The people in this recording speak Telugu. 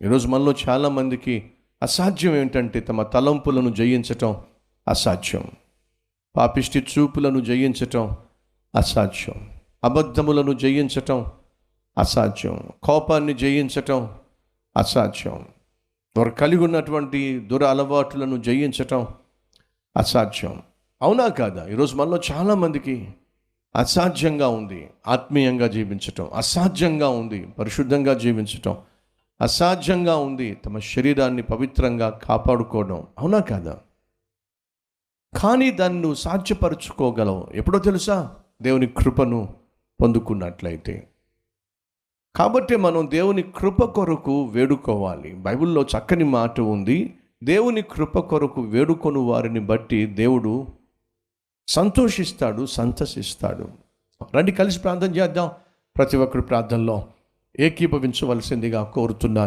ఈరోజు మనలో చాలామందికి అసాధ్యం ఏంటంటే తమ తలంపులను జయించటం అసాధ్యం, పాపిష్టి చూపులను జయించటం అసాధ్యం, అబద్ధములను జయించటం అసాధ్యం, కోపాన్ని జయించటం అసాధ్యం, వారు కలిగి ఉన్నటువంటి దుర అలవాట్లను జయించటం అసాధ్యం. అవునా కాదా? ఈరోజు మనలో చాలామందికి అసాధ్యంగా ఉంది ఆత్మీయంగా జీవించటం, అసాధ్యంగా ఉంది పరిశుద్ధంగా జీవించటం, అసాధ్యంగా ఉంది తమ శరీరాన్ని పవిత్రంగా కాపాడుకోవడం. అవునా కాదా? కానీ దాన్ని నువ్వు సాధ్యపరుచుకోగలవు ఎప్పుడో తెలుసా? దేవుని కృపను పొందుకున్నట్లయితే. కాబట్టి మనం దేవుని కృప కొరకు వేడుకోవాలి. బైబిల్లో చక్కని మాట ఉంది, దేవుని కృప కొరకు వేడుకొని వారిని బట్టి దేవుడు సంతోషిస్తాడు, సంతసిస్తాడు. రండి కలిసి ప్రార్థన చేద్దాం. ప్రతి ఒక్కరి ప్రార్థనలో ఏకీభవించవలసిందిగా కోరుతున్నాను.